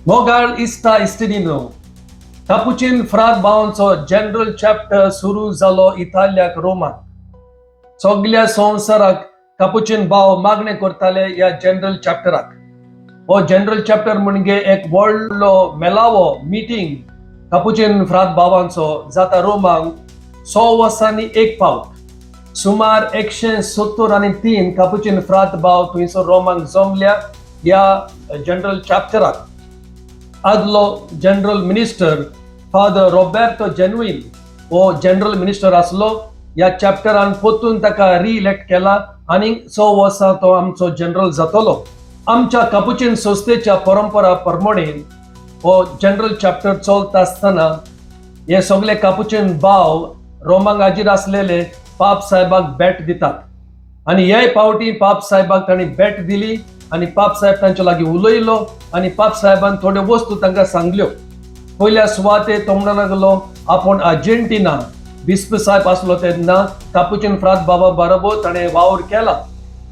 Mogal ista istedino. Capuchin fraत भावांचो general chapter सुरू जालो इटालियाक रोमाक. सगळ्या संवसाराक कापुचिन भाव मागणे करताले या जनरल चॅप्टराक. हो जनरल चॅप्टर म्हणजे एक व्हडलो मेलावो मीटिंग कापुचिन फ्रात भावांचो जाता रोमाक 100 वर्सांनी एक फावट. सुमार 173 कापुचिन फ्रात भाव थंयसर रोमाक जमल्या या जनरल चॅप्टराक. आदलो general minister father Roberto genuine हो जनरल मिनिस्टर असलो. या चॅप्टरान पोतून ताका रिइलेक्ट केला आणि 100 वर्सां तो आमचो जनरल जातलो. आमच्या कापुचिन संस्थेच्या परंपरा प्रमाणे हो जनरल चॅप्टर चलता आसतना हे सगळे कापुचिन भाव रोमाक हाजीर असलेले पाप साहेबाक भेट दितात. आणि ह्याय पावटी पाप साहेबाक तांणी भेट दिली आणि पाप साहेब तांच्या लागीं उलयलो आणि पाप साहेबान थोड्यो वस्तू तांकां सांगल्यो. पयल्या सुवातेर तो म्हणूंक लागलो आपूण अर्जेंटिना बिस्प साहेब असलो तेन्ना कापुचिन फ्रात बाबा बरोबर ताणें वावर केला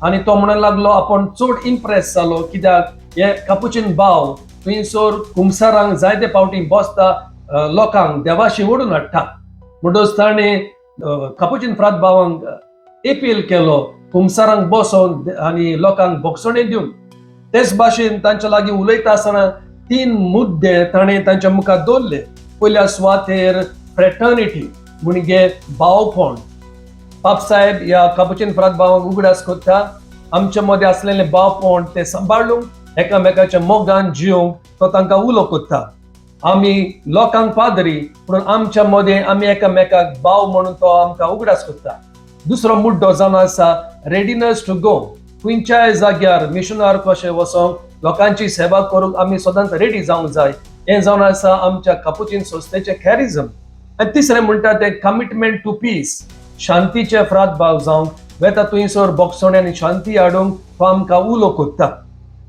आणि तो म्हणूंक लागलो आपूण चड इम्प्रेस जालो कित्याक हे कापुचिन भाव थंयसर कुमसारांक जायते पावटी बसता लोकांक देवाशी ओडून हाडटा. म्हणटच ताणें कापुचिन फ्रात भावांक अपील केलो कुमसारांक बसोवन आणि लोकांक भोगसणे दिवन. तेच भाशेन तांच्या लागीं उलयता आसतना 3 मुद्दे ताणें तांच्या मुखार दवरले. पयल्या सुवातेर फ्रेटर्निटी म्हणजे भावपण. पाप साहेब या कापुचिन फ्रात भावांक उगडास करता आमच्या मध्ये असलेले भावपण ते सांबाळूंक एकामेकाच्या मोगान जिवंक तो तांकां उलो करता. आमी लोकांक पादरी पूण आमच्या मध्ये आमी एकामेकाक भाव म्हणून तो आमकां उगडास करता. दुसरो मुड्डो जावन आसा रेडिनेस टू गो. खंयच्याय जाग्यार मिशनर कशें वचोंक लोकांची सेवा करूंक आमी सदांच रेडी जावंक जाय. हें जावन आसा आमच्या कापुचिन संस्थेचें कॅरिझम. आनी तिसरें म्हणटा ते कमिटमेंट टू पीस. शांतीचे फ्रात भाव जावंक वेता थंयसर भोगसणे आनी शांती हाडूंक तो आमकां उलो करता.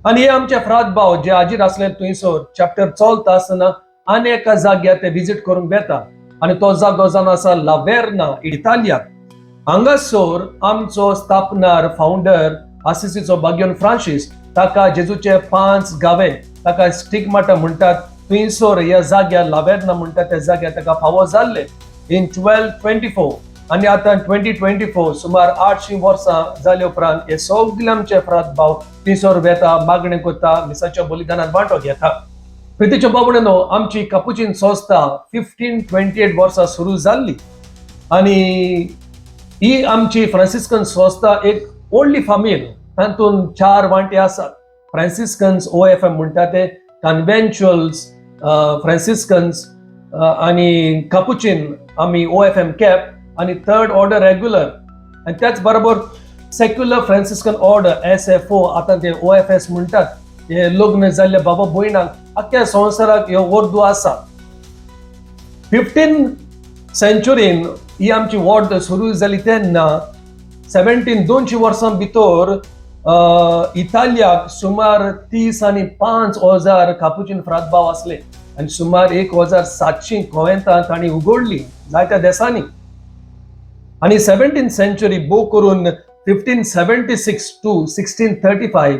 आनी हे आमचे फ्रात भाव जे हाजीर आसले थंयसर चॅप्टर चलता आसतना आनी एका जाग्यार ते विजीट करूंक येता आनी तो जागो जावन आसा लावेर्ना इटालियाक. हांगासर आमचो स्थापनार फाउंडर आसिसीचो भाग्योन फ्रांसीस ताका जेजूचे 5 गावे ताका स्टिग्माटा म्हणटात थंयसर ह्या जाग्यार लावेर्ना म्हणटा त्या जाग्यार ताका फावो जाल्ले इन 1224. आनी आतां 2024 सुमार 800 वर्सां जाल्या उपरांत हे सगळे आमचे फ्रात भाव थंयसर वेता मागणे करता मिसाच्या बलिदानात वांटो घेता. प्रितीच्या बाबडेनो आमची कापुचिन संस्था 1528 वर्सां सुरू जाल्ली आनी ही आमची फ्रांसिस्कन संस्था एक व्हडली फामील. तातूंत 4 वांटे आसात. फ्रांसिस्कन्स OFM म्हणटा ते, कन्व्हेंच्युअल्स फ्रांसिस्कन्स आणि कापुचिन आमी OFM कॅप आणि 3rd ऑर्डर रेग्युलर आणि त्याच बरोबर सेक्युलर फ्रांसिस्कन ऑर्डर SFO आतां ते OFS म्हणटात. हे लग्न जाल्ले बाबा भयणांक अख्ख्या संवसाराक ह्यो वर्दू आसा. 15th सेंच्युरीन ही आमची वॉर्ड सुरू जाली तेन्ना 200 वर्सां भितर इटालियाक सुमार 30 आनी 5,000 कापुचिन फ्रात भाव असले आणि सुमार 1,700 कॉवेंतां तांणी उगडली जायत्या देशांनी. आणि 17th सेंच्युरी बो करून 1576 टू 1635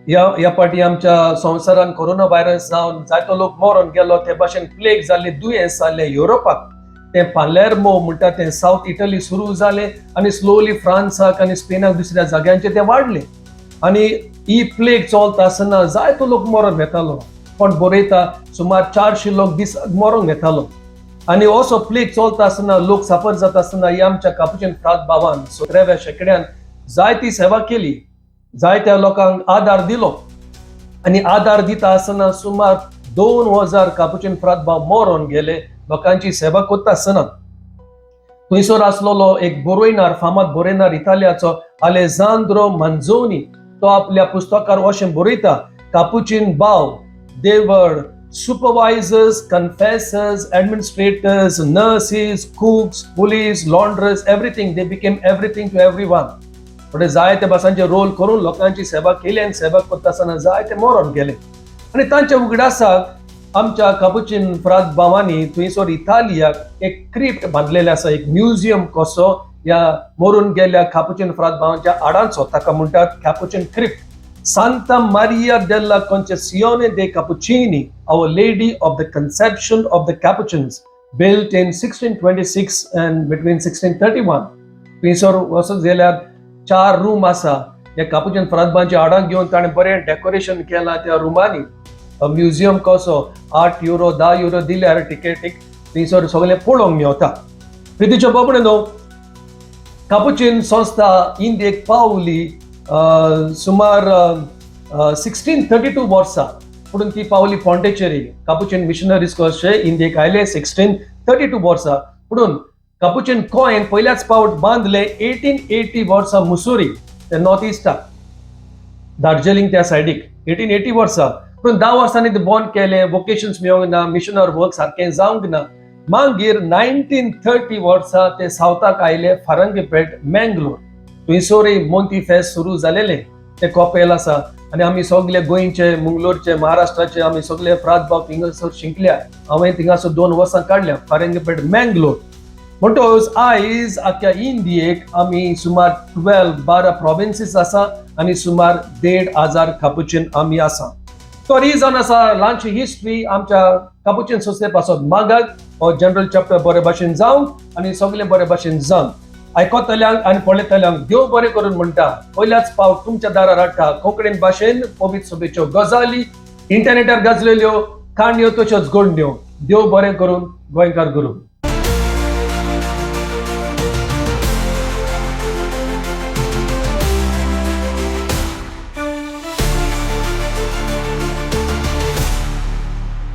या पाटी आमच्या संवसारान कोरोना व्हायरस जावन जायतो लोक मरून गेलो. ते भाशेन प्लेग जाल्ले दुयेंस जाल्ले युरोपाक. ते पालेर्मो म्हणटा ते साऊथ इटली सुरू जाले आणि स्लोली फ्रांसाक आणि स्पेनाक दुसऱ्या जाग्यांचे ते वाढले. आणि ही प्लेग चलता आसतना जायतो लोक मरून येतालो. पण बरयता सुमार 400 लोक दिसाक मरून येतालो. आणि असो प्लेग चलता आसतना लोक साफर जाता आसतना ही आमच्या कापुचिन फ्रात भावान 17व्या शेंकड्यान जायती सेवा केली. जायत्या लोकांक आदार दिलो आणि आदार दिता आसतना सुमार 2000 कापुचिन फ्रात भाव मरून गेले लोकांची सेवा करता आसतना. थंयसर आसलोलो एक बरयणार फामाद बरयणार इटालियाचो अलेजांद्रो मांझोनी. तो आपल्या पुस्तकार अशें बरयता कापुचिन भाव they were supervisors, confessors, administrators, nurses, cooks, police, laundress, everything. They became everything to everyone. पण जायते भासांचे रोल करून लोकांची सेवा केली आणि सेवा करता आसतना जायते मरून गेले. आणि तांच्या उगडासाक आमच्या कापुचिन फ्रात भावांनी थंयसर इटालियाक एक क्रिप्ट बांदलेले आसा, एक म्युझियम कसो या मरून गेल्या कापुचिन फ्रात भावांच्या आडांचो. ताका म्हणटात कॅपुचिन crypt. Santa Maria della Concessione dei Cappuccini, Our Lady of the Conception of the Capuchins, built in 1626 and between 1631. थंयसर वचत जाल्यार 4 रूम आसा. या कापुचिन फ्रांसबांची हाडां घेवन ताणें बरें डेकोरेशन केलां त्या रुमांनी. म्युझियम कसो €8 €10 दिल्यार टिकेटीक थंयसर सगळें पळोवंक मेळटा. प्रितीच्या बाबडे कापुचिन संस्था इंडियेक पावली सुमार 1632 वर्सां. पुढून ती पावली पॉंडेचेरी. कापुचिन मिशनरीज कशे इंडियेक आयले 1632 वर्सां. पुढून कापुचिन कॉइन पहिल्याच पावट बांधले 1880 वर्सां मुसुरी ते नॉर्थ इस्टाक, दार्जिलिंग त्या सायडीक 1880 वर्सां. पुढून 10 वर्सांनी ते बंद केले. वोकेशन्स मेळोंक ना, मिशनर वर्क सारकें जावंक ना. मागीर 1930 वर्सां ते सावथाक आयले, फारंगीपेट, मंगलोर. थंयसरय मोंती फेस्त सुरू जालेले. ते कॉपेल आसा आनी आमी सगळे गोंयचे, मंगलोरचे, महाराष्ट्राचे आमी सगळे फ्रांसबाब थिंगासर शिंकल्या. हांवें थिंगासर 2 वर्सां काडल्या, फारंगीपेट, मंगलोर. म्हणटोच आयज आख्या इंडियेक आमी सुमार 12 प्रोविन्सीस आसा आनी सुमार 1,500 कापुचिन आमी आसा. तो रिजन आसा ल्हानशी हिस्ट्री आमच्या कापुचिन सोसायटी पासून मागाक हो जनरल चॅप्टर बरे भाशेन जावं आनी सगळे बरे भाशेन जावन आयकतल्यांक आनी पळयतल्यांक देव बरें करून म्हणटा. पयल्याच पावट तुमच्या दारार हाडटा कोंकणी भाशेन पवित्र सभेच्यो गजाली, इंटरनेटार गाजलेल्यो काणयो तश्योच घडण्यो. देव बरें करून गोंयकार गुरू.